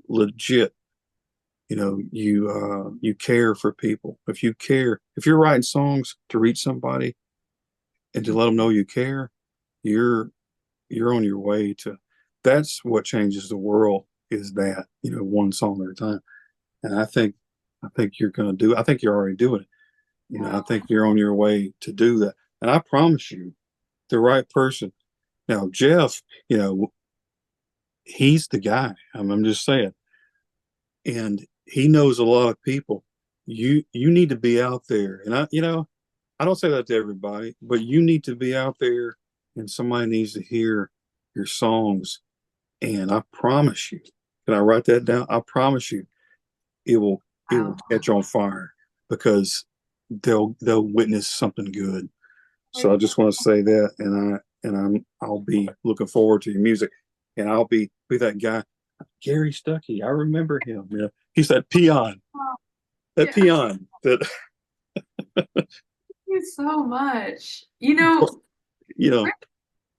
legit. You care for people. If you're writing songs to reach somebody and to let them know you care, you're you're on your way to. That's what changes the world. is that, one song at a time. And I think you're going to do, I think you're already doing it. I think you're on your way to do that. And I promise you, the right person. Now, Jeff, he's the guy. I'm just saying. And he knows a lot of people. You need to be out there. And I don't say that to everybody, but you need to be out there and somebody needs to hear your songs. And I promise you, can I write that down? I promise you it will catch on fire because they'll witness something good. So I just want to say that, and I'll be looking forward to your music, and I'll be that guy, Gary Stuckey. I remember him. Yeah, he's that peon, Yeah. that. Thank you so much.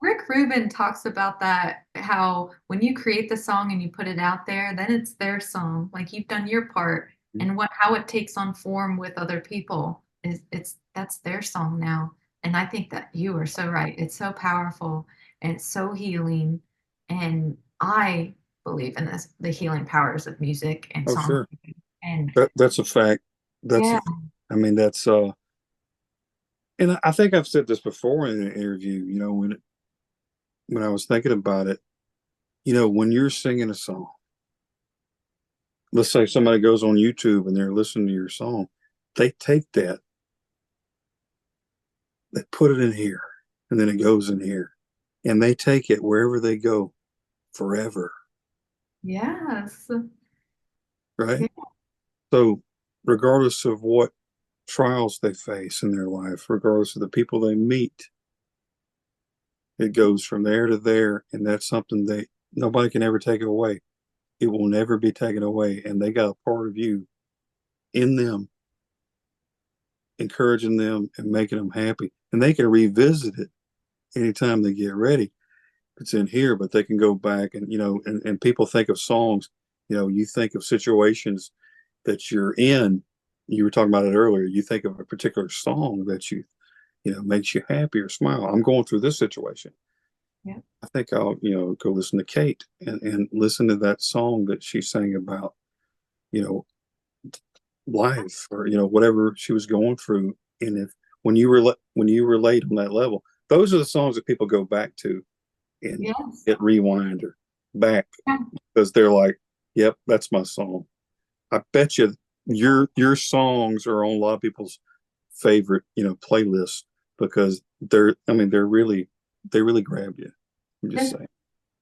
Rick Rubin talks about that, how when you create the song and you put it out there, then it's their song. Like you've done your part, and how it takes on form with other people that's their song now. And I think that you are so right. It's so powerful and it's so healing. And I believe in the healing powers of music and Oh, song. sure. And That's a fact. yeah. I mean, that's and I think I've said this before in an interview. When I was thinking about it, when you're singing a song, let's say somebody goes on YouTube and they're listening to your song, they take that, they put it in here, and then it goes in here, and they take it wherever they go forever, Yes. right? Yeah. So, regardless of what trials they face in their life, regardless of the people they meet, it goes from there to there, and that's something nobody can ever take it away. It will never be taken away, and they got a part of you in them, encouraging them and making them happy, and they can revisit it anytime they get ready. It's in here, but they can go back and and people think of songs. You think of situations that you're in. You were talking about it earlier. You think of a particular song that makes you happy or smile. I'm going through this situation. Yeah. I think I'll go listen to Kate and listen to that song that she sang about you know life or whatever she was going through. And if when you relate on that level, those are the songs that people go back to and Yes. get rewind or back because they're like, yep, that's my song. I bet you your songs are on a lot of people's favorite playlists because they really grab you. I'm just saying.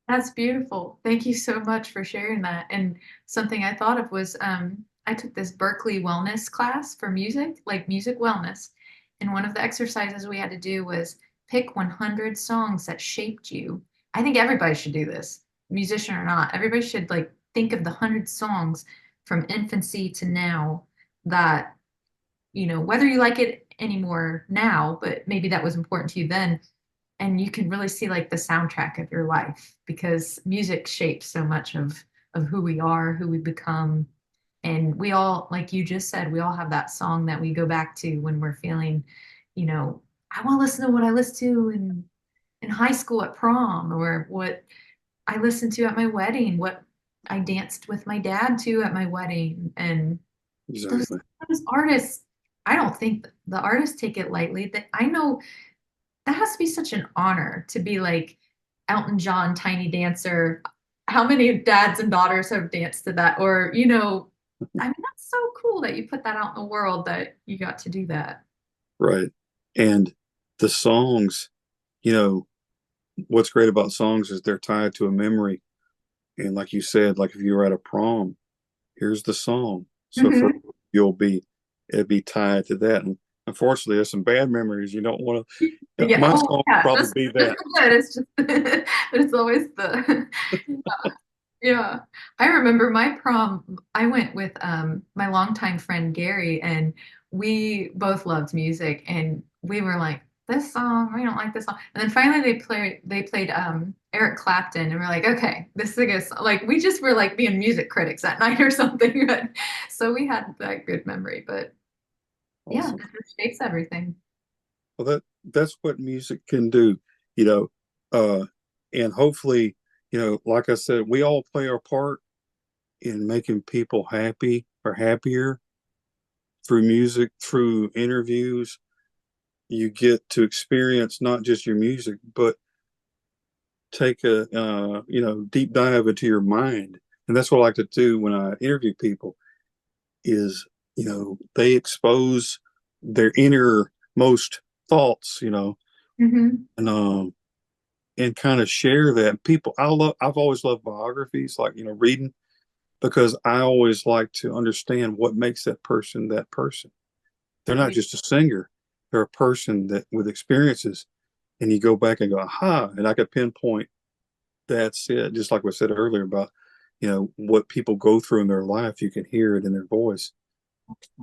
That's beautiful. Thank you so much for sharing that. And something I thought of was I took this Berkeley wellness class for music, like music wellness. And one of the exercises we had to do was pick 100 songs that shaped you. I think everybody should do this, musician or not. Everybody should like think of the 100 songs from infancy to now that, whether you like it anymore now, but maybe that was important to you then, and you can really see like the soundtrack of your life because music shapes so much of who we are, who we become. And we all, like you just said, we all have that song that we go back to when we're feeling, I want to listen to what I listened to in high school at prom, or what I listened to at my wedding, what I danced with my dad to at my wedding. And those, Exactly. those artists, I don't think the artists take it lightly. That I know that has to be such an honor to be like Elton John, Tiny Dancer. How many dads and daughters have danced to that? Or, I mean, that's so cool that you put that out in the world that you got to do that. Right. And the songs, you know, what's great about songs is they're tied to a memory. And like you said, like if you were at a prom, here's the song. So for Mhm. it'd be tied to that. And unfortunately, there's some bad memories. You don't want to. Yeah. My Oh, song would yeah. probably Just, be just that. good. It's just, it's always the, yeah. Yeah. I remember my prom, I went with my longtime friend Gary, and we both loved music, and we were like, this song, we don't like this song. And then finally they played Eric Clapton, and we're like, okay, this is a good song. Like we just were like being music critics that night or something. So we had that good memory. But yeah, Awesome. it just shapes everything. Well, that's what music can do, you know. Uh, and hopefully, like I said, we all play our part. in making people happy or happier through music, through interviews. You get to experience not just your music, but take a deep dive into your mind. And that's what I like to do when I interview people is, they expose their innermost thoughts, Mhm. and kind of share that. I've always loved biographies, like, reading, because I always like to understand what makes that person that person. They're not Yeah. just a singer, they're a person that with experiences. And you go back and go, aha, and I could pinpoint that's it. Just like we said earlier about, what people go through in their life, you can hear it in their voice.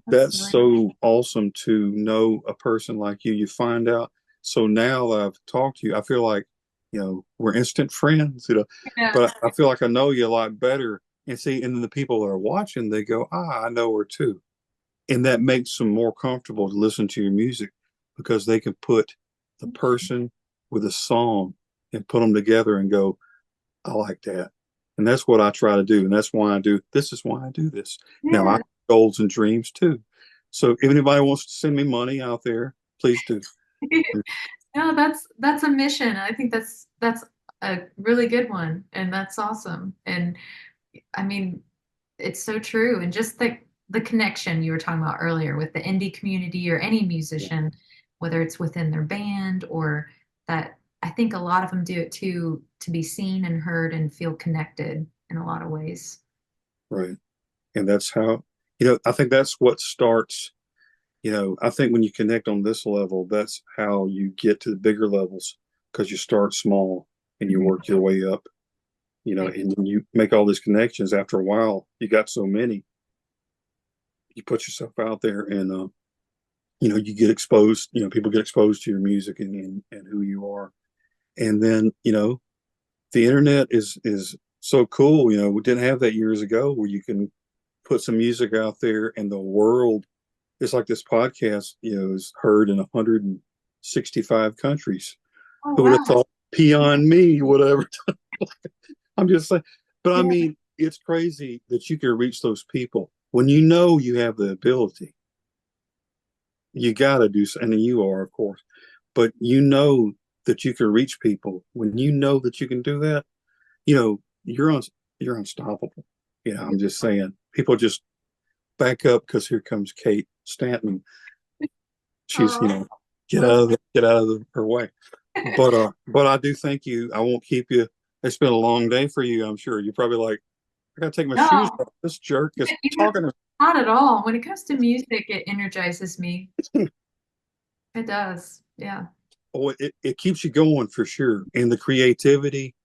That's That's really so awesome to know a person like you. You find out. So now that I've talked to you, I feel like, we're instant friends, yeah. but I feel like I know you a lot better. And see, and then the people that are watching, they go, I know her too. And that makes them more comfortable to listen to your music because they can put the person with a song and put them together and go, I like that. And that's what I try to do. And that's why this is why I do this. Now I Yeah. have goals and dreams too. So if anybody wants to send me money out there, please do. No, that's a mission. I think that's a really good one, and that's awesome. And I mean, it's so true. And just the connection you were talking about earlier with the indie community or any musician, whether it's within their band or that, I think a lot of them do it too to be seen and heard and feel connected in a lot of ways. Right. And that's how, I think that's what starts, I think when you connect on this level, that's how you get to the bigger levels because you start small and you Mhm. work your way up, and then you make all these connections. After a while, you got so many, you put yourself out there and, you get exposed, people get exposed to your music and who you are. And then, the internet is so cool. We didn't have that years ago where you can put some music out there and the world, it's like this podcast, is heard in 165 countries. Oh, Who would have wow. thought peon me, whatever. I'm just saying. But I Yeah. mean, it's crazy that you can reach those people when you know you have the ability. You got to do, and you are, of course, but that you can reach people. When you know that you can do that, you're unstoppable. I'm just saying, people just back up because here comes Kate Stanton. She's, Oh, that's get out of her way. But I do thank you. I won't keep you. It's been a long day for you, I'm sure. You're probably like, I gotta take my shoes no, off. This jerk is you know, talking not at all. When it comes to music, it energizes me. to It does. Yeah. oh, it keeps you going for sure. And the creativity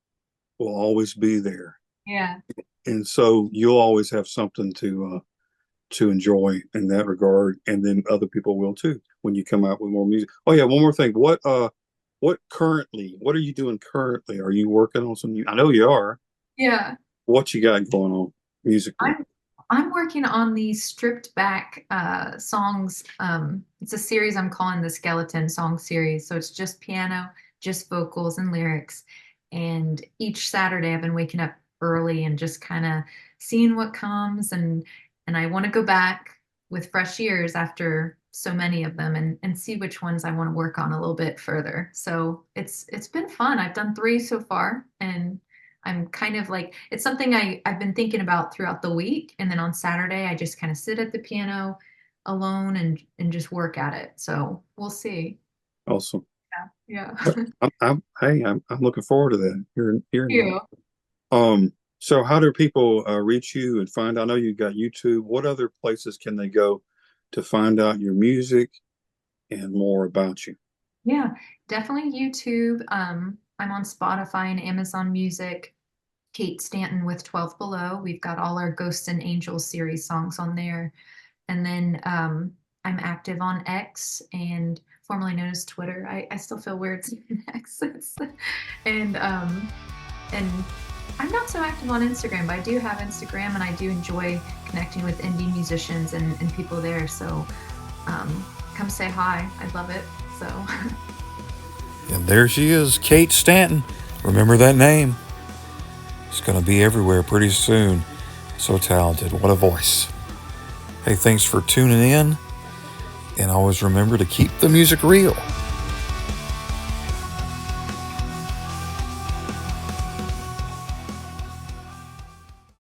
will always be there. Yeah. And so you'll always have something to enjoy in that regard. And then other people will too when you come out with more music. Oh yeah, one more thing. What are you doing currently? Are you working on some new? I know you are. Yeah. What you got going on musically? I'm working on these stripped back songs. It's a series I'm calling the Skeleton Song Series. So it's just piano, just vocals and lyrics. And each Saturday I've been waking up early and just kind of seeing what comes, and I want to go back with fresh ears after so many of them and see which ones I want to work on a little bit further. So it's been fun. I've done three so far, and I'm kind of like, it's something I've been thinking about throughout the week. And then on Saturday, I just kind of sit at the piano alone and just work at it. So we'll see. Awesome. Yeah. I'm looking forward to that. Hearing that. You. So how do people reach you and find? I know you got YouTube. What other places can they go to find out your music and more about you? Yeah, definitely YouTube. I'm on Spotify and Amazon Music. Kate Stanton with 12 Below. We've got all our Ghosts and Angels series songs on there. And then I'm active on X and formerly known as Twitter. I still feel weird saying X. And and I'm not so active on Instagram, but I do have Instagram and I do enjoy connecting with indie musicians and people there. So come say hi. I'd love it. So And there she is, Kate Stanton. Remember that name. It's going to be everywhere pretty soon. So talented. What a voice. Hey, thanks for tuning in. And always remember to keep the music real.